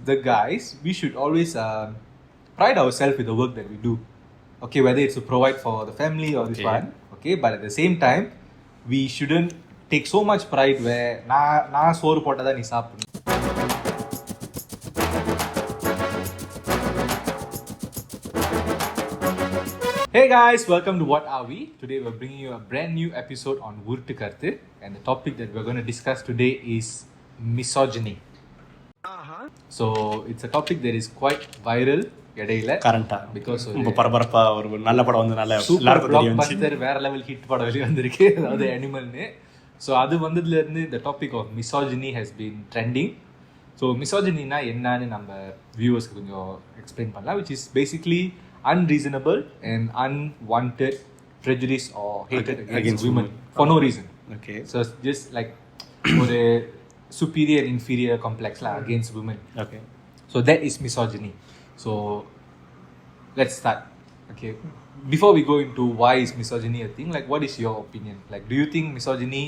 the guys, we should always pride ourselves with the work that we do. Okay, whether it's to provide for the family or this one. Okay, but at the same time, we shouldn't take so much pride where நான் சோறு போட்டதா நீ சாப்பிடணும். Hey guys, welcome to What Are We? Today we're bringing you a brand new episode on Uruttu, and the topic that we're going to discuss today is misogyny. So it's a topic that is quite viral இடையில கரண்டா because பரபரப்பா ஒரு நல்ல படம் வந்து நல்ல எல்லாருக்கும் தெரியும் பஸ்டர் வேற லெவல் ஹிட் படம் வெளிய வந்திருக்கு அதாவது அனிமல்னு. ஸோ அது வந்ததுல இருந்து the topic of misogyny has been trending. So மிசோஜினினா என்னன்னு நம்ம வியூவர்ஸ்க்கு கொஞ்சம் எக்ஸ்பிளைன் பண்ணலாம், which is basically unreasonable and unwanted prejudice or hatred against women for no reason. Okay. So it's just like ஒரு superior and inferior complex against women. Okay. So that is misogyny. So let's start. Okay. Before we go into why is misogyny a thing, like what is your opinion? Like do you think misogyny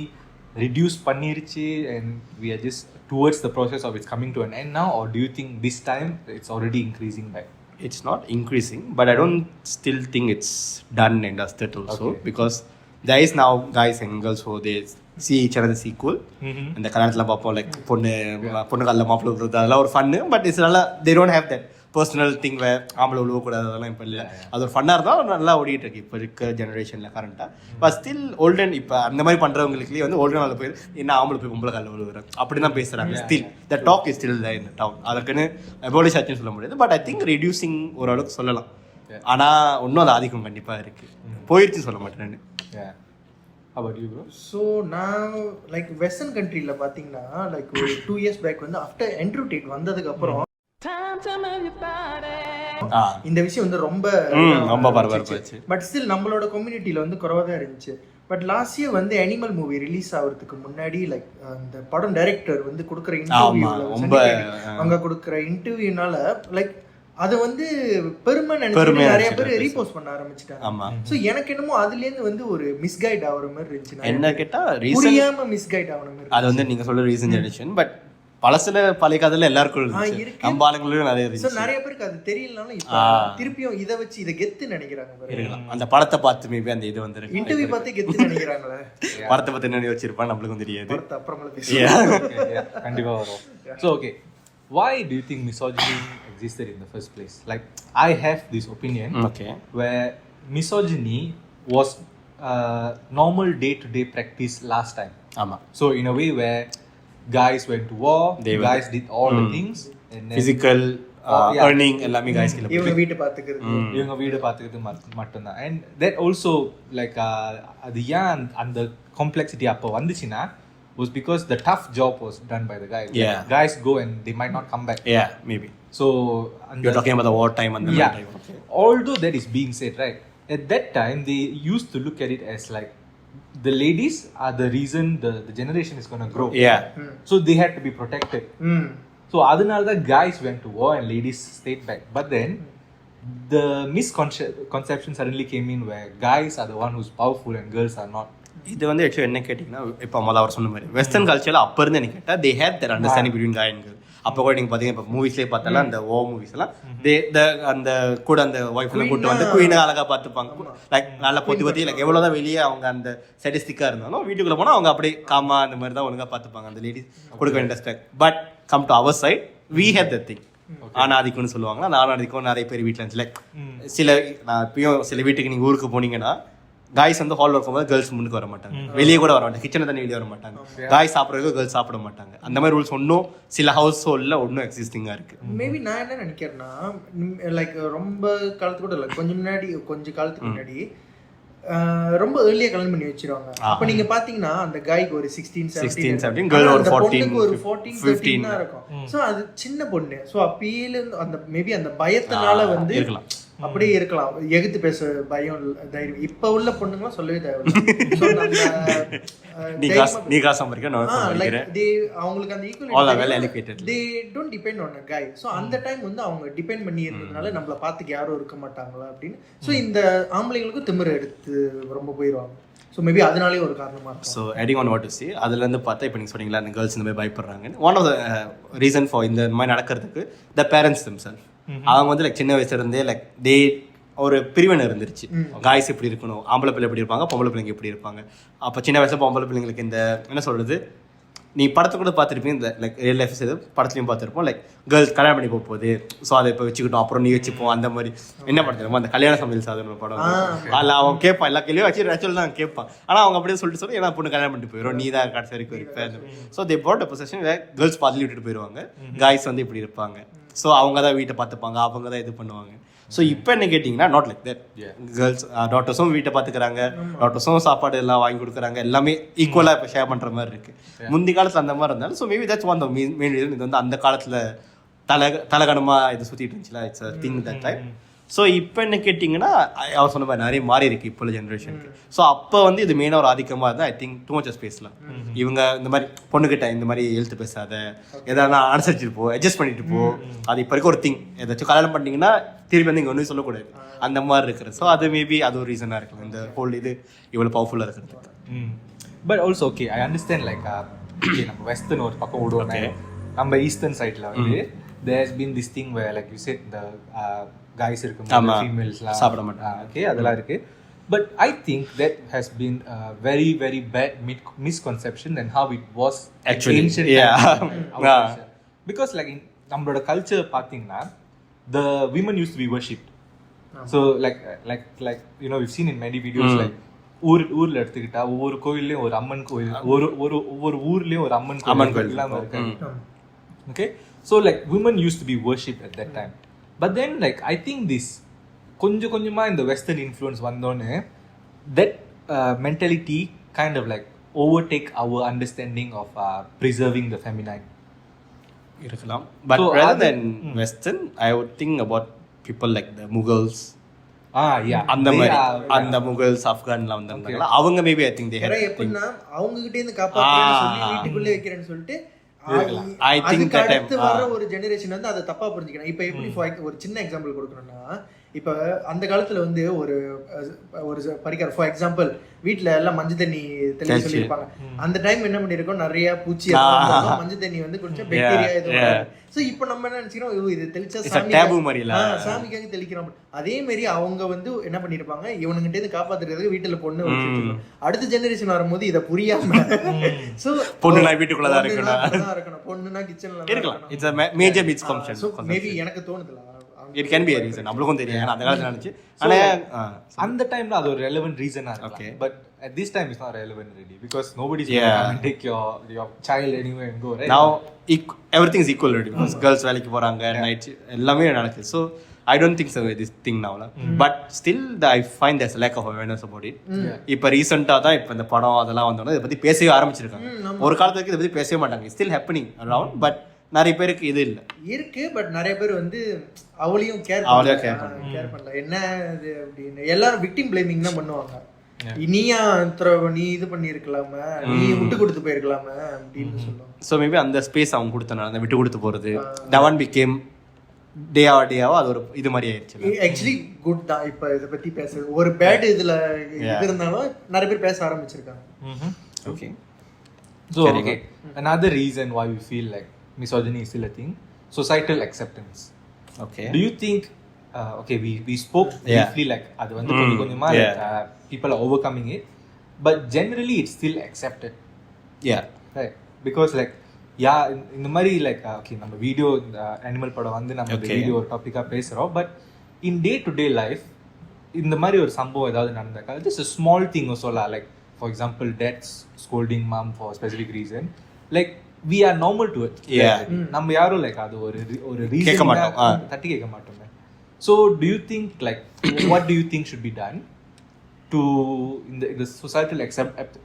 reduce பண்ணிருச்சு and we are just towards the process of it's coming to an end now, or do you think this time it's already increasing back? It's not increasing, but I don't still think it's done and dusted also. Okay. Because there is now guys and girls who they see each other as equal. And the கல்யாணத்துல பாப்போம் like பொண்ணு கால்ல மாப்பிள்ளை விடுறது அதெல்லாம் ஒரு fun, but it's நல்லா they don't have that personal thing where ஆம்பளை விழுவக்கூடாது அதெல்லாம் இப்போ இல்லை. அது ஒரு ஃபன்னாக இருந்தால் நல்லா ஓடிட்டு இருக்கு இப்போ இருக்க ஜெனரேஷனில் கரண்ட்டாக. பட் ஸ்டில் ஓல்டன் இப்போ அந்த மாதிரி பண்ணுறவங்களுக்குலேயே வந்து ஓல்டன் அதில் போய் என்ன ஆம்பளை போய் பொம்பளை காலில் விழுவுறாங்க அப்படி தான் பேசுகிறாங்க. Still the talk is still இந்த டவுன். அதுக்குன்னு அபாலிஷ் ஆச்சுன்னு சொல்ல முடியாது, பட் ஐ திங்க் ரெடியூசிங் ஓரளவுக்கு சொல்லலாம். ஆனால் இன்னும் அது ஆதிக்கம் கண்டிப்பாக இருக்குது, போயிடுச்சு சொல்ல மாட்டேன். About you, bro? So now like western countryல பாத்தீங்கன்னா like ஒரு 2 years back வந்து after Andrew Tate வந்ததுக்கு அப்புறம் இந்த விஷயம் வந்து ரொம்ப பரபரப்பாச்சு. பட் ஸ்டில் நம்மளோட கம்யூனிட்டியில வந்து குறைவா தான் இருந்துச்சு. பட் லாஸ்ட் இயர் வந்து அனிமல் மூவி ரிலீஸ் ஆகிறதுக்கு முன்னாடி லைக் அந்த படம் டைரக்டர் வந்து கொடுக்குற இன்டர்வியூல அவங்க கொடுக்குற இன்டர்வியூனால லைக் அது வந்து பெருமை நினைச்சு நிறைய பேர் ரீபோஸ்ட் பண்ண ஆரம்பிச்சிட்டாங்க. சோ எனக்கு என்னமோ அதுல இருந்து வந்து ஒரு மிஸ்கைட் ஆகுற மாதிரி இருந்துச்சு. என்ன கேட்டா புரியாம மிஸ்கைட் ஆகுற மாதிரி. அது வந்து நீங்க சொல்ற ரீசன் ஜெனரேஷன், பட் பழசுல பழைய கதையில எல்லாருக்கும் நம்ம ஆளுங்களும் நிறைய இருந்துச்சு. நிறைய பேருக்கு அது தெரியலனாலும் இப்ப திருப்பியும் இத வச்சு இத கெத்து நினைக்கிறாங்க. அந்த படத்தை பார்த்து மேபி அந்த இது வந்து இன்டர்வியூ பார்த்து கெத்து நினைக்கிறாங்களே. படத்தை பத்தி என்ன வச்சிருப்பான் நம்மளுக்கும் தெரியாது. அப்புறமா பேசுவோம். கண்டிப்பா வரும். So okay, why do you think misogyny existed in the first place? Like I have this opinion where misogyny was normal day-to-day practice last time. So in a way where guys went to war, guys did all the things, and then physical earning எல்லாமே guys கிட்ட இவங்க வீடு பாத்துக்கிறது மட்டும் தான். And that also like அது ஏன் அந்த complexity அப்ப வந்துச்சுனா was because the tough job was done by the guys. Yeah. Like, guys go and they might not come back. Yeah, maybe. So you're talking about the war time and the time. Okay. Although that is being said, right, at that time they used to look at it as like the ladies are the reason the generation is going to grow. Yeah. So they had to be protected. So adunal the guys went to war and ladies stayed back. But then the misconception suddenly came in where guys are the one who's powerful and girls are not. இது வந்து actually என்ன கேட்டிங்கன்னா இப்போ முதல்ல அவர் சொன்ன மாதிரி western கல்ச்சரில் அப்போ இருந்து என்ன கேட்டால் they have that understanding between காய் அண்ட் கேர்ள். அப்போ கூட நீங்கள் பார்த்தீங்கன்னா இப்போ மூவிஸ்லேயே பார்த்தாலும் அந்த ஓ மூவிஸ் எல்லாம் அந்த கூட அந்த ஒய்ஃப்ல கூட்டு வந்து குயினை அழகாக பார்த்துப்பாங்க. லைக் நல்லா பொத்தி லைக் எவ்வளோதான் வெளியே அவங்க அந்த ஸ்டாட்டிஸ்டிக்காக இருந்தாலும் வீட்டுக்குள்ளே போனால் அவங்க அப்படியே காமா அந்த மாதிரி தான் ஒழுங்காக பார்த்துப்பாங்க அந்த லேடிஸ் கொடுக்க வேண்டிய respect. But come to our side we have that thing. ஆனாதிக்கம்னு சொல்லுவாங்க. ஆனாதிக்கம் நிறைய பேர் வீட்டில் இருந்துச்சு. லைக் நான் இப்பயும் சில வீட்டுக்கு நீங்கள் ஊருக்கு போனீங்கன்னா காய்ஸ் வந்து ஹால் ஒர்க் போகும்போது கேர்ள்ஸ் முன்னுக்கு வர மாட்டாங்க, வெளியே கூட வர மாட்டாங்க, கிச்சனை தண்ணி வெளியே வர மாட்டாங்க. காய் சாப்பிட்றதுக்கு கேர்ள்ஸ் சாப்பிட மாட்டாங்க. அந்த மாதிரி ரூல்ஸ் ஒன்றும் சில ஹவுஸ் ஹோல்டில் ஒன்றும் எக்ஸிஸ்டிங்காக இருக்கு. மேபி நான் என்ன நினைக்கிறேன்னா லைக் ரொம்ப காலத்துக்கு கூட இல்லை, கொஞ்ச காலத்துக்கு முன்னாடி ரொம்ப ஏர்லியா கல்யாணம் பண்ணி வச்சிருவாங்க. அப்ப நீங்க பாத்தீங்கன்னா அந்த காய்க்கு ஒரு 16-17 கேர்ள் ஒரு 14-15 தான் இருக்கும். சோ அது சின்ன பொண்ணு. சோ அப்பீல அந்த மேபி அந்த பயத்தினால வந்து இருக்கலாம், அப்படியே இருக்கலாம், எகுத்து பேச பயம் தைரியம். இப்ப உள்ள பொண்ணுங்களாம் சொல்லவே தேவையில்லை. அவங்களுக்கு அந்த equal they don't depend on a guy. so அந்த டைம் வந்து அவங்க டிபெண்ட் பண்ணி இருந்ததுனால நம்மள பாத்துக்கு யாரும் இருக்க மாட்டாங்களா அப்படின்னு. சோ இந்த ஆம்பளைங்களுக்கும் திமிர எடுத்து ரொம்ப போயிடுவாங்க. ஸோ மேபி அதனாலே ஒரு காரணமாக இருக்கும். So adding on what to say, அதுலேருந்து பார்த்தா இப்போ நீங்கள் சொன்னீங்களா அந்த கேர்ள்ஸ் இந்த மாதிரி பயப்படுறாங்க. One of the reason for இந்த மாதிரி நடக்கிறதுக்கு த பேரண்ட்ஸ் themselves. அவங்க வந்து லைக் சின்ன வயசுல இருந்தே லைக் தே ஒரு பிரிவினை இருந்துருச்சு. காய்ஸ் எப்படி இருக்கணும், ஆம்பளை பிள்ளை எப்படி இருப்பாங்க, பொம்பளை பிள்ளைங்க எப்படி இருப்பாங்க. அப்போ சின்ன வயசுல பொம்பளை பிள்ளைங்களுக்கு இந்த என்ன சொல்கிறது, நீ படத்தை கூட பார்த்துருப்பீங்க, இந்த லைக் ரியல் லைஃப் இது படத்துலையும் பார்த்துருப்போம். லைக் கேர்ள்ஸ் கல்யாணம் பண்ணி போகுது, ஸோ அதை இப்போ வச்சுக்கிட்டோம், அப்புறம் நீ வச்சுப்போம், அந்த மாதிரி என்ன படத்தில் அந்த கல்யாண சமையல் சாதன படம் அதில் அவன் கேட்பான், எல்லா கேள்வியும் வச்சு நேச்சுரல் தான் கேட்பான். ஆனால் அவங்க அப்படியே சொல்லிட்டு ஏன்னா பொண்ணு கல்யாணம் பண்ணிட்டு போயிடும், நீ தான் கடைசி வரைக்கும் இருப்பேன். So they both position girls பாதிலி விட்டுட்டு போயிடுவாங்க, காய்ஸ் வந்து இப்படி இருப்பாங்க. ஸோ அவங்க தான் வீட்டை பார்த்துப்பாங்க, அவங்க தான் இது பண்ணுவாங்க. ஸோ இப்போ என்ன கேட்டிங்கன்னா நாட் லைக் தட். கேர்ள்ஸ் டாட்டர்ஸும் வீட்டை பார்த்துக்கிறாங்க, டாட்டர்ஸும் சாப்பாடு எல்லாம் வாங்கி கொடுக்குறாங்க, எல்லாமே ஈக்குவலாக இப்போ ஷேர் பண்ணுற மாதிரி இருக்குது. முந்தி காலத்தில் அந்த மாதிரி இருந்தாலும் so maybe that's one the main reason. இது வந்து அந்த காலத்தில் தலகணமாக இது சுற்றிட்டு இருந்துச்சுல, it's a thing that time. So இப்போ என்ன கேட்டிங்கன்னா அவர் சொன்ன மாதிரி நிறைய மாறி இருக்குது இப்போ உள்ள ஜென்ரேஷனுக்கு. ஸோ அப்போ வந்து இது மெயினாக ஒரு ஆதிக்கமாக இருந்தால் ஐ திங்க் டூ மச் ஸ்பேஸ்லாம் இவங்க இந்த மாதிரி பொண்ணுக்கிட்ட இந்த மாதிரி எழுத்து பேசாத, எதாவது அனுசரிச்சுட்டு போ, அட்ஜஸ்ட் பண்ணிட்டு போ. அது இப்போ இருக்க ஒரு திங். ஏதாச்சும் கல்யாணம் பண்ணிட்டீங்கன்னா திரும்பி வந்து இங்கே ஒன்றும் சொல்லக்கூடாது, அந்த மாதிரி இருக்கிறது. ஸோ அது மேபி அது ஒரு ரீசனாக இருக்கலாம் இந்த ஹோல் இது இவ்வளோ பவர்ஃபுல்லாக இருக்கிறது. But also okay I understand like நம்ம வெஸ்டர்ன் ஒரு பக்கம் விடுவோம், நம்ம ஈஸ்டர்ன் சைடில் வந்து there has been this thing where like you said the guys இருக்கும், ஃபீமேல்ஸ்லாம் சாப்பிட மாட்டாங்க, ஓகே அதெல்லாம் இருக்கு. But I think that has been a very very bad misconception and how it was actually ancient because like in நம்மளோட culture பார்த்தீங்கன்னா the women used to be worshipped. So like you know we've seen in many videos like ஊர்ல எடுத்துக்கிட்டா ஒவ்வொரு கோயில்லையும் ஒரு அம்மன் கோயில், ஒவ்வொரு ஊர்லயும் ஒரு அம்மன் கோயில் இல்லாம இருக்கு. Okay, so like women used to be worshipped at that time. But then like I think this கொஞ்சமா இந்த western influence வந்தோனே that mentality kind of like overtake our understanding of preserving the feminine. இருக்கலாம். But so, rather than western I would think about people like the Mughals. அந்த மாதிரி அந்த Mughals ஆப்கான்லாம் வந்தாங்க, அவங்க maybe I think they hate எப்படின்னா அவங்க கிட்ட இருந்து காப்பாத்துறேன்னு சொல்லி வீட்டுக்குள்ளே வைக்கிறேன்னு சொல்லிட்டு ஐ திங்க் அடுத்து வர ஒரு ஜெனரேஷன் வந்து அதை தப்பா புரிஞ்சுக்கணும். இப்போ எப்படி ஒரு சின்ன எக்ஸாம்பிள் கொடுக்கணும்னா, இப்போ அந்த காலத்துல வந்து ஒரு பரிகாரம் ஃபார் எக்ஸாம்பிள் வீட்டுல எல்லாம் மஞ்சள் தண்ணி தெளிக்க சொல்லியிருப்பாங்க. அந்த டைம் என்ன பண்ணிருக்கோம், நிறைய பூச்சி மஞ்சள் தண்ணி வந்து கொஞ்சம் பாக்டீரியா எதுவும். சோ இப்போ நம்ம என்ன நினைச்சுக்கிறோம், இது தெளிச்சா சாமிக்காக தெளிக்கிறோம். அதே மாதிரி அவங்க வந்து என்ன பண்ணிருப்பாங்க, இவனுங்கிட்ட இருந்து காப்பாத்துறதுக்கு வீட்டுல பொண்ணு வச்சிருக்கோம். அடுத்த ஜெனரேஷன் வரும்போது இதை புரியாம சோ பொண்ணுனா வீட்டுக்குள்ளதான் இருக்கணும், பொண்ணுனா கிச்சன்ல இருக்கலாம். It's a major misconception. So maybe எனக்கு தோணுதுல it can be a reason. நம்மளுக்கும் தெரியும் அந்த காலத்துல நினைச்சு, ஆனா அந்த டைம்ல அது ஒரு relevant reason இருக்கு. But at this time it's not relevant really because nobody's going to come and take your child anywhere and go, right? Now everything is equal already because girls வேலைக்கு போறாங்க, நைட் எல்லாமே நடக்குது. So I don't think so this thing now but still I find there's a lack of awareness about it. இப்ப ரீசெண்டா தான் இப்ப இந்த படம் அதெல்லாம் வந்தோம்னா இதை பத்தி பேசவே ஆரம்பிச்சிருக்காங்க. ஒரு காலத்துக்கு இதை பத்தி பேசவே மாட்டாங்க. still happening around but நிறைய பேருக்கு இது இல்ல இருக்கு. பட் நிறைய பேர் வந்து அவளையும் கேர் பண்ணல, என்ன இது அப்படின்னு எல்லாரும் விக்டிம் பிளேமிங் தான் பண்ணுவாங்க. நீயா நீ இது பண்ணிருக்கலாம, நீ விட்டு கொடுத்து போயிருக்கலாம அப்படின்னு சொல்லுவாங்க. ஸோ மேபி அந்த ஸ்பேஸ் அவங்க கொடுத்தனால அந்த விட்டு கொடுத்து போறது டவன் பிகேம் டேவா அது ஒரு இது மாதிரி ஆயிடுச்சு. ஆக்சுவலி குட் தான். இப்ப இதை பத்தி பேசுறது ஒரு பேட் இதுல இது இருந்தாலும் நிறைய பேர் பேச ஆரம்பிச்சிருக்காங்க. Okay, so okay, another reason why we feel like misogyny is still a thing, societal acceptance. Okay, do you think okay we spoke briefly like adu vandu konjama people are overcoming it but generally it's still accepted, right? Because like இந்த மாதிரி like okay நம்ம video animal படம் வந்து நம்ம video ஒரு டாபிக்கா பேசுறோம், but in day to day life இந்த மாதிரி ஒரு சம்பவம் ஏதாவது நடந்தாக்கா this is a small thing also la, like for example dad's scolding mom for a specific reason, like we are normal to it. நம்ம யாரும் லைக் அது ஒரு ரீசன் கேட்க மாட்டோம், தட்டி கேட்க மாட்டோம். So do you think like what do you think should be done to in the societal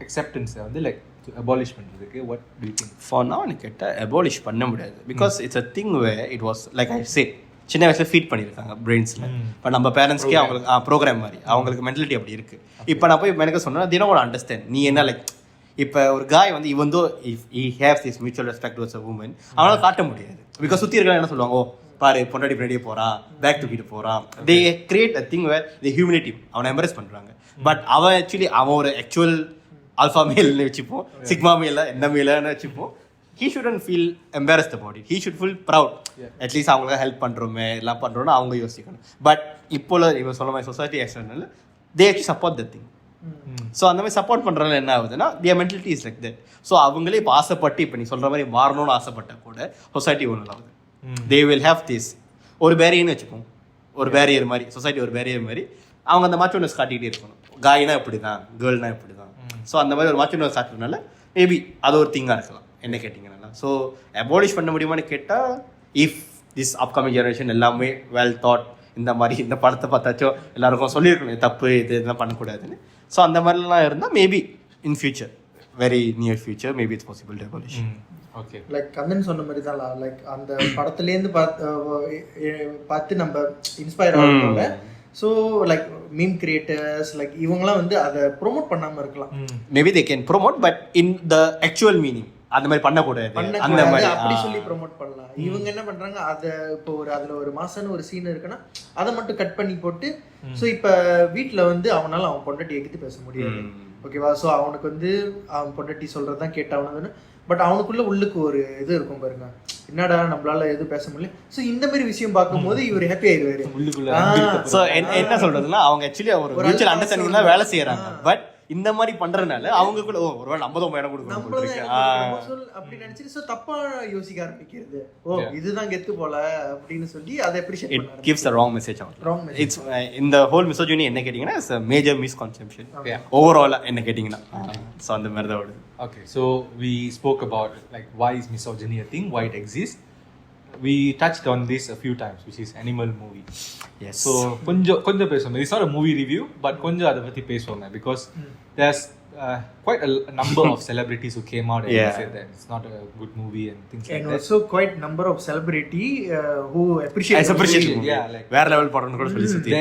acceptance வந்து like to abolish பண்றதுக்கு? What do you think? For now எனக்கு கேட்டா abolish பண்ண முடியாது because it's a thing where it was like I said சின்ன வயசுல feet பண்ணியிருக்காங்க பிரெயின்ஸ்ல. இப்போ நம்ம பேரண்ட்ஸ்க்கே அவங்களுக்கு ப்ரோக்ராம் மாதிரி அவங்களுக்கு மென்டாலிட்டி அப்படி இருக்கு. இப்போ நான் போய் எனக்கு சொன்னா they don't understand நீ என்ன லைக் இப்போ ஒரு காய் வந்து இவன் though if he haves this mutual respect towards a woman அவனால் காட்ட முடியாது. பிகாஸ் சுற்றி இருக்கலாம் என்ன சொல்லுவாங்க, ஓ பாரு பொண்டாடி பின்னாடியே போகிறான், பேக் தூக்கிட்டு போகிறான். They create a thing where the humility அவனை எம்பரேஸ் பண்ணுறாங்க. பட் அவன் ஆக்சுவலி அவன் ஒரு ஆக்சுவல் ஆல்ஃபா மேல்னு வச்சுப்போம், சிக்மா மேல என்ன மேலன்னு வச்சுப்போம். he shouldn't feel embarrassed about it. He should feel proud. At least அவங்களுக்கு ஹெல்ப் பண்ணுறோமே எல்லாம் பண்ணுறோன்னு அவங்க யோசிக்கணும். பட் இப்போ இவன் சொல்ல மாதிரி society external they actually support the thing. So அந்த மாதிரி சப்போர்ட் பண்ணுறதுல என்ன ஆகுதுன்னா their mentality is like that. So அவங்களே இப்போ ஆசைப்பட்டு இப்போ நீ சொல்கிற மாதிரி மாறணும்னு ஆசைப்பட்ட கூட சொசைட்டி ஒன்று ஆகுது. தே வில் ஹேவ் திஸ் ஒரு பேரியர்னு வச்சுப்போம், ஒரு பேரியர் மாதிரி சொசைட்டி ஒரு பேரியர் மாதிரி அவங்க அந்த மாற்றோனஸ் காட்டிக்கிட்டே இருக்கணும். காய்னா இப்படி தான், கேர்ள்னா இப்படி தான். ஸோ அந்த மாதிரி ஒரு மாற்றோனஸ் காட்டுறதுனால மேபி அது ஒரு திங்காக இருக்கலாம் என்ன கேட்டிங்கன்னா. ஸோ அபாலிஷ் பண்ண முடியுமான்னு கேட்டால் இஃப் திஸ் அப்கமிங் ஜெனரேஷன் எல்லாமே வெல் தாட் இந்த மாதிரி இந்த படத்தை பார்த்தாச்சும் எல்லாருக்கும் சொல்லியிருக்கணும் தப்பு இது இதெல்லாம் பண்ணக்கூடாதுன்னு. ஸோ அந்த மாதிரிலாம் இருந்தால் maybe in future very near future maybe it's possible to abolish. Okay, like Kannan சொன்ன மாதிரி தான் லைக் அந்த படத்துலேருந்து பார்த்து நம்ம இன்ஸ்பயர் ஆகிறோம்ல. So like meme creators like இவங்கலாம் வந்து அதை ப்ரொமோட் பண்ணாமல் இருக்கலாம். Maybe they can promote but in the actual meaning அந்த மாதிரி பண்ணக்கூடாது, அந்த மாதிரி அப்படி சொல்லி ப்ரொமோட் பண்ணலாம். இவங்க என்ன பண்றாங்க, அதை இப்போ அதுல ஒரு மாசான ஒரு சீன் இருக்குன்னா அதை மட்டும் கட் பண்ணி போட்டு ஸோ இப்போ வீட்டில் வந்து அவனால அவன் பொண்டாட்டி எகித்து பேச முடியாது, ஓகேவா? ஸோ அவனுக்கு வந்து அவன் பொண்டாட்டி சொல்றதான் கேட்டாவனதுன்னு. பட் அவனுக்குள்ள உள்ளுக்கு ஒரு இது இருக்கும் பாருங்க, என்னடா நம்மளால எதுவும் பேச முடியல. ஸோ இந்த மாதிரி விஷயம் பார்க்கும்போது இவர் ஹாப்பி ஆயிடுவாரு உள்ளுக்குள்ள. ஸோ என்ன சொல்றதுன்னா அவங்க ஆக்சுவலி ஒரு மியூச்சுவல் அண்டர்ஸ்டாண்டிங் தான் வேலை செய்யறாங்க. பட் இந்த மாதிரி பண்றதுனால அவங்க கூட ஒருவேளை நம்ம தான் இடம் கொடுக்கணும் அப்படி நினைச்சிட்டு ஸோ தப்பா யோசிக்க ஆரம்பிக்கிறது. ஓ இதுதான் கெத்து போல அப்படின்னு சொல்லி அதை appreciate it gives the wrong message out. It's இந்த ஹோல் மிசோஜினி என்ன கேட்டிங்கன்னா it's a major misconception overall என்ன கேட்டிங்கன்னா. ஸோ அந்த மாதிரி தான் வருது. Okay, so we spoke about like why is misogyny a thing, why it exists. We touched on this a few times, which is animal movie. Yes. So konja pesome. It's not a movie review, but konja adha pathi pesome because there's quite a number of celebrities who came out and said that it's not a good movie and things like that. And also quite number of celebrity who appreciate the movie. Yeah, like வேற level படம்னு கூட சொல்லி சுத்தி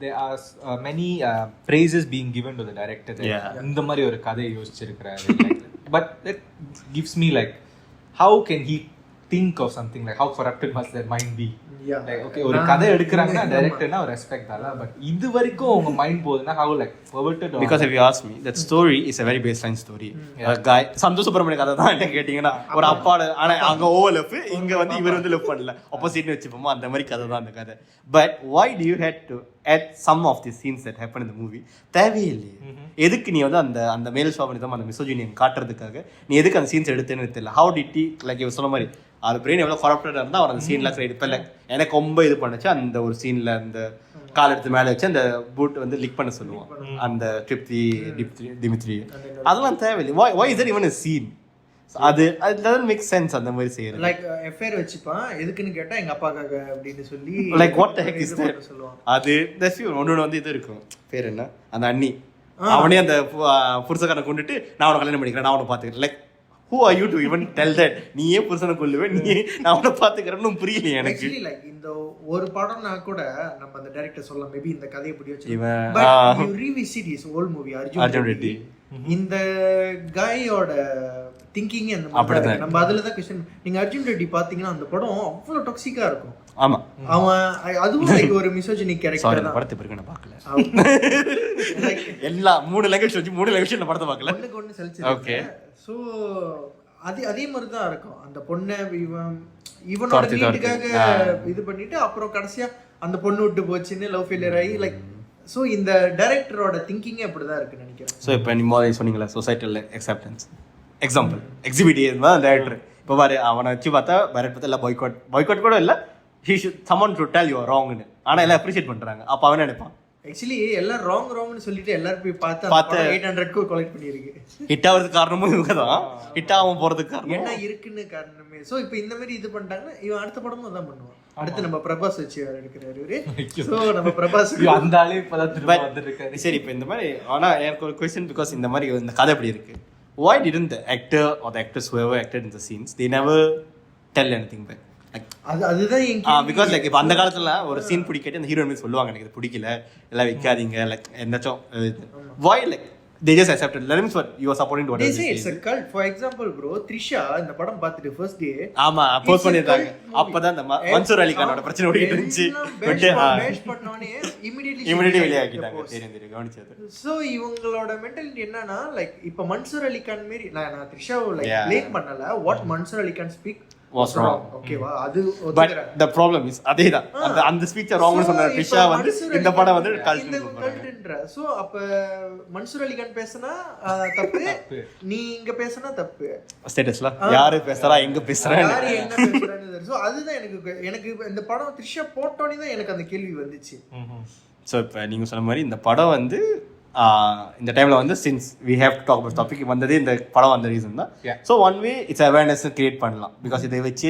there are many praises being given to the director that இந்த மாதிரி ஒரு கதை யோசிச்சிருக்காரு like but that gives me like how can he think of something like how corrupted must their mind be. Like okay ஒரு கதை எடுக்கறாங்கன்னா டைரக்டர்னா ஒரு respect தால, but இது வரைக்கும் உங்க மைண்ட் போகுதுன்னா how like perverted. Because if you ask me that story is a very baseline story. A guy Santhosh Subramania கதை தான் என்ன கேட்டிங்கன்னா ஒரு அப்பா ஆனா அங்க ஓவர் லெஃப் இங்க வந்து இவர் வந்து லெஃப் பண்ணல ஆப்போசிட்னு வச்சுப்போமா அந்த மாதிரி கதை தான் அந்த கதை. But why do you had to add some of the scenes that happen in the movie? தேவையில்லையே. எதுக்கு நீ வந்து அந்த அந்த மேல் ஷாவனிசம் அந்த மிசோஜினியம் காட்டுறதுக்காக நீ எதுக்கு அந்த சீன்ஸ் எடுத்தேன்னு தெரியல. how did he like you சொன்ன மாதிரி அது பிரெயின் எவ்வளோ கரப்டடாக இருந்தால் அவர் அந்த சீன்லாம் கிரியேட் இப்போ லைக் எனக்கு ரொம்ப இது பண்ணுச்சு அந்த ஒரு சீனில் அந்த கால் எடுத்து மேலே வச்சு அந்த பூட் வந்து லிக் பண்ண சொல்லுவான் அந்த டிமித்ரி அதெல்லாம் தேவையில்லை. why is there even a scene? அது doesn't make sense அந்த மாதிரி செய்யறது. லைக் எஃப்ஐஆர் வச்சுப்பான் எதுக்குன்னு கேட்டா எங்க அப்பாக்காக அப்படின்னு சொல்லி like what the heck is that சொல்லுவான். அது ஒன்னொன்று வந்து இது இருக்கும் பேர் என்ன அந்த அண்ணி அவனே அந்த புருஷக்காரனை கொண்டுட்டு நான் அவனை கல்யாணம் பண்ணிக்கிறேன் நான் அவனை பார்த்துக்கிறேன். Like who are you to even tell that நீயே புருஷனை கொல்லுவே நீ நான் அவனை பார்த்துக்கிறேன்னு புரியல எனக்கு. லைக் இந்த ஒரு படம்னா கூட நம்ம அந்த டைரக்டர் சொல்லலாம் மேபி இந்த கதையை எப்படி வச்சு but you revisit his old movie Arjun Reddy இந்த காயோட திங்கிங் அந்த மாதிரி நம்ம அதுல தான் क्वेश्चन. நீங்க அர்ஜுன் ரெட்டி பாத்தீங்கன்னா அந்த படம் அவ்வளவு டாக்ஸிக்கா இருக்கும். ஆமா அவன் அதுவும் லைக் ஒரு மிசோஜினிக் கேரக்டர் தான். படத்தை பிறகு நான் பார்க்கல எல்லா 3 லாங்குவேஜ் வச்சு 3 லாங்குவேஜ் நான் படத்தை பார்க்கல. ஒண்ணு சலிச்சு. ஓகே சோ அதே மாதிரி தான் இருக்கும். அந்த பொண்ணை இவனோட வீட்டுக்காக இது பண்ணிட்டு அப்புறம் கடைசியா அந்த பொண்ணு விட்டு போச்சுன்னு லவ் ஃபெயிலியர் ஆகி லைக் ஸோ இந்த டைரக்டரோட திங்கிங்கே அப்படிதான் இருக்குன்னு நினைக்கிறேன். ஸோ இப்போ நீ முதல்ல சொன்னீங்களா சொசைட்டியில் அக்செப்டன்ஸ் எக்ஸாம்பிள் எக்ஸிபிட் தான் டைரக்டர் இப்போ பாரு அவனை வச்சு பார்த்தா டைரக்ட் பார்த்தா எல்லாம் பாய்காட் கூட இல்லை he should someone to tell you are wrong னு ஆனா எல்லாம் அப்ரிஷியேட் பண்றாங்க. அப்ப அவன் நினைப்பான் ஆக்சுவலி எல்லாம் ராங்னு சொல்லிட்டு எல்லாரும் போய் பார்த்து 800 க்கு கலெக்ட் பண்ணிருக்கு. ஹிட் ஆவறதுக்கு காரணமும் இவங்க தான், ஹிட் ஆகாம போறதுக்கு காரணம் என்ன இருக்குன்னு காரணமே. சோ இப்போ இந்த மாதிரி இது பண்ணிட்டாங்கன்னா இவன் அடுத்த படமும் அதான் பண்ணுவான். அடுத்து நம்ம பிரபாஸ் வச்சு எடுக்கிறாரு இவரு. சோ நம்ம பிரபாஸ் அந்த ஆளே இப்பதான் திரும்ப வந்திருக்காரு. சரி இப்போ இந்த மாதிரி ஆனா எனக்கு ஒரு क्वेश्चन பிகாஸ் இந்த மாதிரி இந்த கதை எப்படி இருக்கு. Why didn't the actor or the actress whoever acted in the scenes they never tell anything back? அதுதான் பிகாஸ் லைக் இப்போ அந்த காலத்துல ஒரு சீன் பிடிக்கிட்டு அந்த ஹீரோயின் சொல்லுவாங்க எனக்கு இது பிடிக்கல எல்லாம் வைக்காதீங்க லைக் என்னாச்சும் வாய் like they just accepted. That means what you are supporting to what They they say say. it's a cult. For example, bro, Trisha இந்த படம் பார்த்துட்டு first day ஆமா போஸ்ட் பண்ணிருக்காங்க. அப்பதான் அந்த மன்சூர் அலிகானோட பிரச்சனை ஓடிட்டு இருந்துச்சு. பட் பேஷ் பண்ணோனே இமிடியேட்லி வெளியாக்கிட்டாங்க. தெரியும் கவனிச்சது. சோ இவங்களோட மென்டாலிட்டி என்னன்னா லைக் இப்ப மன்சூர் அலிகான் மாதிரி நான் த்ரிஷாவை லைக் ப்ளேம் பண்ணல. What Mansoor Ali Khan speak was wrong. ஓகேவா அது but the problem is அதேதான் அந்த ஸ்பீச் ராங்னு சொன்ன த்ரிஷா வந்து இந்த படம் வந்து கல்ட்ன்ற. சோ அப்ப மன்சூர் அலிகான் பேசினா தப்பு, நீ இங்க பேசினா தப்பு. ஸ்டேட்டஸ்ல யாரு பேசுறா எங்க பேசுறா யாரு என்ன பேசுறான்னு. சோ அதுதான் எனக்கு இந்த படம் த்ரிஷா போட்டோனே தான் எனக்கு அந்த கேள்வி வந்துச்சு. ஸோ இப்போ நீங்கள் சொன்ன மாதிரி இந்த படம் வந்து இந்த டைமில் வந்து since we have to talk about topic வந்ததே இந்த படம் வந்த ரீசன் தான். So one way it's awareness create பண்ணலாம். பிகாஸ் இதை வச்சு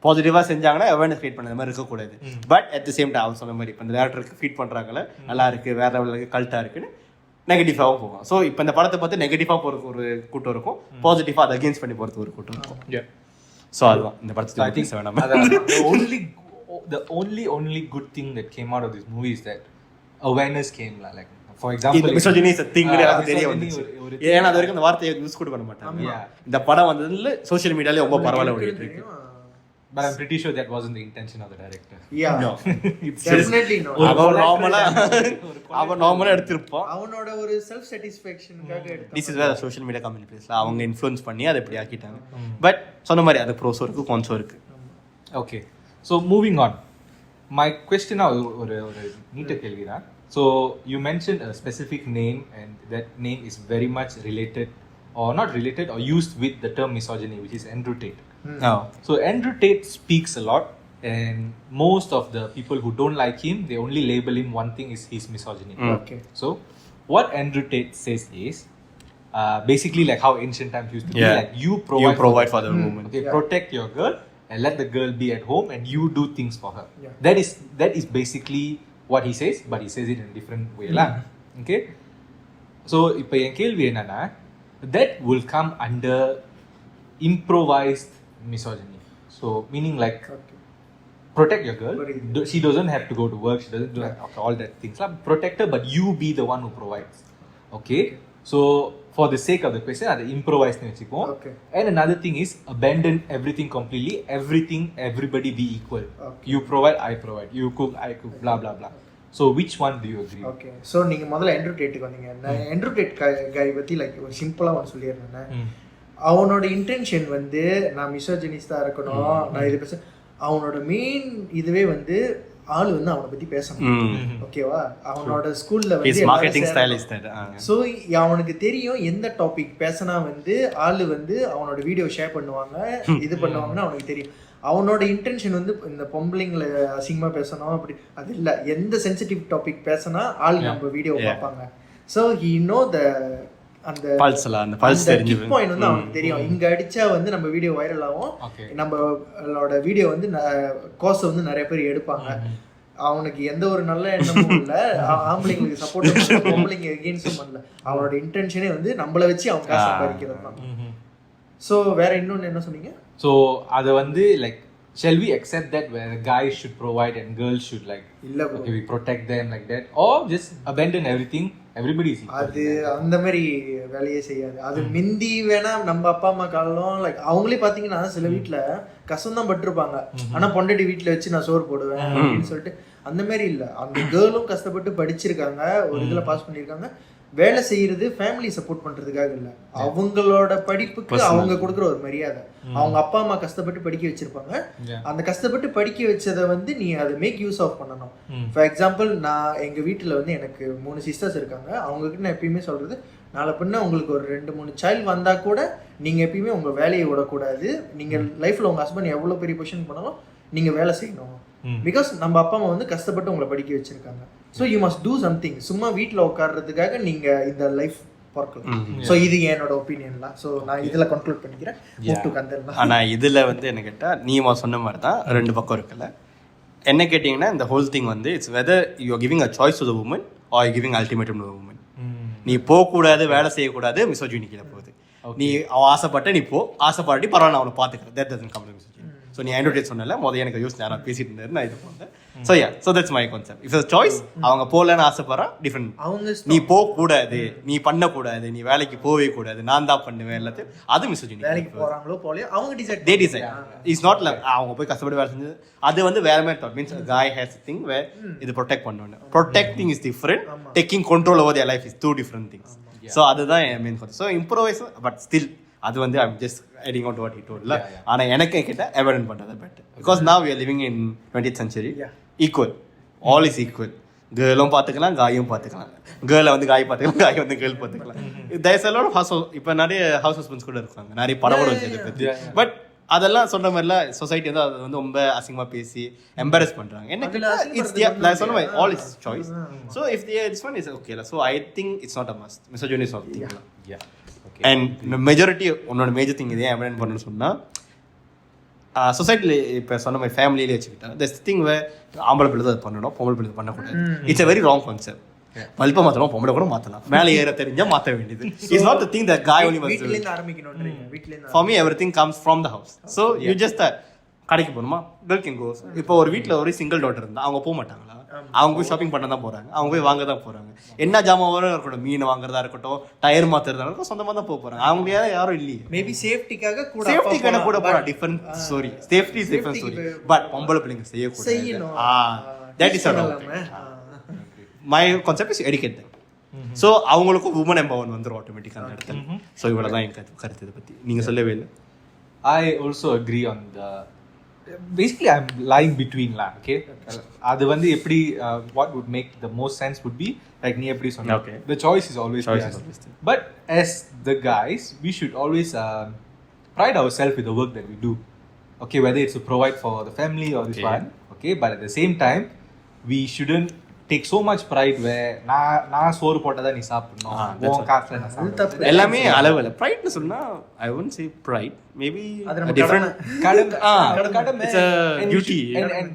பாசிட்டிவாக செஞ்சாங்கன்னா அவேர்னஸ் கிரியேட் பண்ண மாதிரி இருக்கக்கூடாது. But at the same time அவர் சொன்ன மாதிரி இப்போ இந்த டேரக்டருக்கு ஃபீட் பண்ணுறாங்கல்ல நல்லா இருக்குது வேற லெவலுக்கு கல்ட்டாக இருக்குன்னு நெகட்டிவாகவும் போகும். ஸோ இப்போ இந்த படத்தை பார்த்து நெகட்டிவாக போகிறதுக்கு ஒரு கூட்டம் இருக்கும், பாசிட்டிவாக அதை அகேன்ஸ்ட் பண்ணி போகிறதுக்கு ஒரு கூட்டம் இருக்கும். ஸோ அதுதான் இந்த படத்தை I think the only good thing that came out of this movie is that awareness came like for example misogyny is a thing எனக்கு தெரிய வந்துச்சு. ஏன்னா அது வரைக்கும் அந்த வார்த்தையை யூஸ் கூட பண்ண மாட்டாங்க. இந்த படம் வந்ததுல சோஷியல் மீடியால ரொம்ப பரவாயில்ல ஓடிட்டு இருக்கு. But I'm pretty sure that wasn't the intention of the director. Yeah. No. It's definitely not. அவன் நார்மலா எடுத்திருப்பான். அவனோட ஒரு செல்ஃப் சாட்டிஸ்ஃபேக்ஷனுக்காக எடுத்தான். This is where social media come into place. அவங்க இன்ஃப்ளூயன்ஸ் பண்ணி அதை இப்படி ஆக்கிட்டாங்க. பட் சொன்ன மாதிரி அது ப்ரோஸோ இருக்கு கான்ஸோ இருக்கு. Okay. So moving on. My question now ஒரு நீட்ட கேள்வி தான். So you mentioned a specific name and that name is very much related or not related or used with the term misogyny, which is Andrew Tate. So Andrew Tate speaks a lot and most of the people who don't like him, they only label him one thing is his misogyny. Okay. So what Andrew Tate says is basically like how ancient times used to be like you provide for the woman. Okay, protect your girl and let the girl be at home and you do things for her. That is basically what he says, but he says it in a different way lah. Okay, so இப்போ என் கேள்வி என்னன்னா that will come under improvised misogyny. So meaning like protect your girl, she doesn't have to go to work, she doesn't do all that things lah, protect her but you be the one who provides. Okay, so for the sake of the question அதை improvise னு வெச்சுப்போம். And another thing is abandon everything completely, everybody be equal. You provide, I provide, you cook, I cook, blah blah blah. So which one do you agree? Okay, so நீங்க முதல்ல Andrew Tate-க்கு வந்தீங்க. நான் Andrew Tate guy பத்தி like ஒரு சிம்பிளா ஒன்னு சொல்லிடுறேன். அவனோட இன்டென்ஷன் வந்து நான் மிசோஜினிஸ்டா இருக்கணும், நான் இது பேச அவனோட மெயின் இதுவே வந்து ஆளு வந்து அவனை பத்தி பேசணும். ஓகேவா, அவனோட ஸ்கூல்ல வந்து மார்க்கெட்டிங் ஸ்டைலிஸ்ட். சோ அவனுக்கு தெரியும் எந்த டாபிக் பேசினா வந்து ஆளு வந்து அவனோட வீடியோ ஷேர் பண்ணுவாங்க, இது பண்ணுவாங்கன்னு அவனுக்கு தெரியும். அவனோட இன்டென்ஷன் வந்து இந்த பொம்பளைங்களை அசிங்கமா பேசணும் அப்படி அது இல்ல, எந்த சென்சிட்டிவ் டாபிக் பேசினா ஆள் நம்ம வீடியோ பார்ப்பாங்க. சோ ஹி நோ த அந்த பல்ஸ் தெரிஞ்சு பாயிண்ட் வந்து அவனுக்கு தெரியும். இங்க அடிச்சா வந்து நம்ம வீடியோ வைரல் ஆகும், நம்மளோட வீடியோ வந்து கோர்ஸ் வந்து நிறைய பேர் எடுப்பாங்க. அவனுக்கு எந்த ஒரு நல்ல எண்ணமும் இல்ல, ஆம்பளைங்களுக்கு சப்போர்ட் பண்ணல, பொம்பளைங்க எகெயின்ஸ்டும் பண்ணல. அவனோட இன்டென்ஷனே வந்து நம்மள வச்சு அவன் காசு சம்பாதிக்கிறது தான். சோ வேற இன்னொன்னு என்ன சொன்னீங்க? So அது வந்து like shall we accept that where guys should provide and girls should like okay we protect them like that or just abandon everything, everybody is equal? அது அந்த மாதிரி வேலையே செய்யாது. அது மிந்தி வேணா நம்ம அப்பா அம்மா காலம் லைக் அவங்களே பாத்தீங்கன்னா சில வீட்டுல கஷ்டம் தான் பட்டிருப்பாங்க, ஆனா பொண்டாட்டி வீட்டுல வச்சு நான் சோறு போடுவேன் அப்படின்னு சொல்லிட்டு அந்த மாதிரி இல்ல. அந்த கேர்ளும் கஷ்டப்பட்டு படிச்சிருக்காங்க, ஒரு இதுல பாஸ் பண்ணிருக்காங்க. வேலை செய்யறது ஃபேமிலி சப்போர்ட் பண்றதுக்காக இல்ல, அவங்களோட படிப்புக்கு அவங்க கொடுக்குற ஒரு மரியாதை. அவங்க அப்பா அம்மா கஷ்டப்பட்டு படிக்க வச்சிருப்பாங்க, அந்த கஷ்டப்பட்டு படிக்க வச்சதை வந்து நீ அதை மேக் யூஸ் ஆஃப் பண்ணணும். ஃபார் எக்ஸாம்பிள் நான் எங்க வீட்டுல வந்து எனக்கு 3 சிஸ்டர்ஸ் இருக்காங்க. அவங்க கிட்ட நான் எப்பயுமே சொல்றது, நாளை பின்ன உங்களுக்கு ஒரு 2-3 சைல்டு வந்தா கூட நீங்க எப்பயுமே உங்க வேலையை விடக்கூடாது. நீங்க லைஃப்ல உங்க ஹஸ்பண்ட் எவ்வளவு பெரிய பொசிஷன் பண்ணாலும் நீங்க வேலை செய்யணும். பிகாஸ் நம்ம அப்பா அம்மா வந்து கஷ்டப்பட்டு உங்களை படிக்க வச்சிருக்காங்க. So you must do something. சும்மா வீட்டில் உட்கார்றதுக்காக நீங்க இந்த லைஃப் பார்க்கலாம். ஸோ இது என்னோட ஒப்பீனியன்லாம். ஸோ நான் இதில் கன்க்ளூட் பண்ணிக்கிறேன். ஆனால் இதில் வந்து என்ன கேட்டால் நீ சொன்ன மாதிரி தான் 2 பக்கம் இருக்குல்ல. என்ன கேட்டிங்கன்னா இந்த ஹோல் திங் வந்து it's whether you are giving a choice to the woman are you giving ultimatum to the woman. நீ போகக்கூடாது, வேலை செய்யக்கூடாது, மிசோஜினி கீழே போகுது. நீ அவன் ஆசைப்பட்ட நீ போ, ஆசைப்பட்டு பரவாயில்ல அவனை பார்த்துக்கிறேன், that doesn't come to misogyny. So நீ ஆண்ட்ராய்ட் சொன்னல முதல்ல எனக்கு யூஸ் நான் பேசிட்டு இருந்தேன் நான் இது பண்ணேன். So yeah so that's my concept. If choice அவங்க போகலன்னு ஆசைப்படுறா டிஃப்ரெண்ட். அவங்க நீ போகக்கூடாது, நீ பண்ணக்கூடாது, நீ வேலைக்கு போகவே கூடாது, நான் தான் பண்ணுவேன் எல்லாத்தையும், அது மிசோஜினி. வேலைக்கு போறாங்களோ போலையோ அவங்க decide they decide. It's not like அவங்க போய் கஷ்டப்பட்டு வேலை செஞ்சு அது வந்து வேற மாதிரி thought. Means guy has thing where இது ப்ரொடெக்ட் பண்ணணும். Protecting is different, taking control over their life is two different things. So அதுதான் என் main concept. So improvise but still அது வந்து I'm just adding on to what he told. ஆனால் எனக்கு கிட்ட எவடன் பண்ணுறது better. Because now we are living in 20th century. Equal, all is equal. கேர்ளும் பார்த்துக்கலாம், காயும் பார்த்துக்கலாம். கேர்ளை வந்து காய் பார்த்துக்கலாம், காய் வந்து கேர்ள் பார்த்துக்கலாம். There's a lot of house, இப்போ நிறைய ஹவுஸ் ஹஸ்பண்ட்ஸ் கூட இருக்காங்க, நிறைய படம் கூட வச்சு பற்றி. பட் அதெல்லாம் சொன்ன மாதிரிலாம் சொசைட்டி வந்து அது வந்து ரொம்ப அசிங்கமாக பேசி எம்பரஸ் பண்ணுறாங்க. என்ன சொன்ன மாதிரி all is choice. So if this one is okay. So I think it's not a must. Misogyny is not thing. And majority உன்னோட மேஜர் திங் இதே எவடன் பண்ணணும்னு சொன்னால் சொசைட்டியில் இப்போ சொன்ன மாதிரி ஃபேமிலியிலே வச்சுக்கிட்டா திஸ் திங் வே ஆம்பளை பிள்ளை தான் பண்ணணும், பொம்பளை பிள்ளை பண்ணக்கூடாது. It's a very wrong concept. பல்பை மாற்றலாம், பொம்பளை கூட மாற்றலாம், மேலே ஏற தெரிஞ்சால் மாற்ற வேண்டியது. It's not the thing that காய் only must. For me everything comes from the house. So you just கடைக்கு போகணுமா, கேர்ள் கேன் கோ. இப்போ ஒரு வீட்டில் ஒரு சிங்கிள் டாட்டர் இருந்தால் அவங்க போக மாட்டாங்களா? அவங்க போய் ஷாப்பிங் பண்ண தான் போகிறாங்க, அவங்க போய் வாங்க தான் போகிறாங்க. என்ன ஜாமான் இருக்கட்டும், மீன் வாங்குறதா இருக்கட்டும், டயர் மாற்றுறதா இருக்கட்டும், சொந்தமாக தான் போக போகிறாங்க. அவங்க யாரும் இல்லையே. மேபி சேஃப்டிக்காக கூட போகிறாங்க. Different story. Safety is different story. But பொம்பளை பிள்ளைங்க செய்யணும். That is my concept is educate. So அவங்களுக்கும் உமன் எம்பவர்மெண்ட் வந்துடும் ஆட்டோமேட்டிக்காக அந்த இடத்துல. ஸோ இவ்வளோ தான் என் கருத்து இதை பற்றி. நீங்கள் சொல்லவே இல்லை. I also agree on the basically I'm lying between la. Okay, அது வந்து எப்படி what would make the most sense would be like நீ எப்படி சொன்ன, the choice is always yours. But as the guys we should always pride ourselves with the work that we do. Okay, whether it's to provide for the family or this one. Okay, but at the same time we shouldn't take so much pride where நான் சோறு போட்டதா நீ சாப்பிடணும், உன் காசுல நான் சாப்பிடணும். எல்லாமே அளவுல pride னு சொன்னா I wouldn't say pride, maybe a different கடமை. It's a duty. And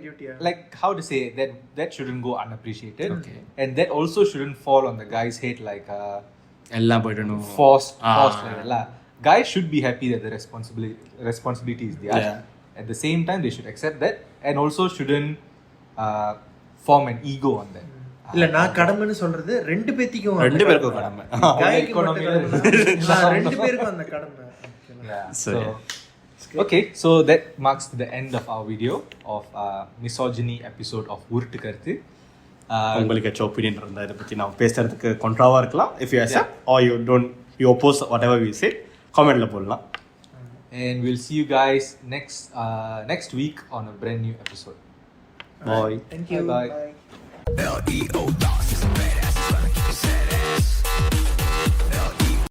like how to say that shouldn't go unappreciated. And that also shouldn't fall on the guy's head like எல்லாம் போய்டணும் forced like guys should be happy that the responsibility is theirs. At the same time they should accept that and also shouldn't form an ego on that. இல்ல நான் கடமைன்னு சொல்றது ரெண்டு பேருக்கும் கடமை. ரெண்டு பேருக்கும் அந்த கடமை. So okay, so that marks the end of our video of misogyny episode of Uruttu Karutthe. உங்களுக்கு ஏற்ற ஒப்பீனியன் இருந்தால் இதை பற்றி நான் பேசுறதுக்கு கொண்ட்ராவாக இருக்கலாம். If you accept or you oppose whatever we say, கமெண்ட்ல போடலாம். And we'll see you guys next week on a brand new episode. Bye. Thank you. Bye. L-E-O-DOS is a badass, it's gonna keep your sad ass.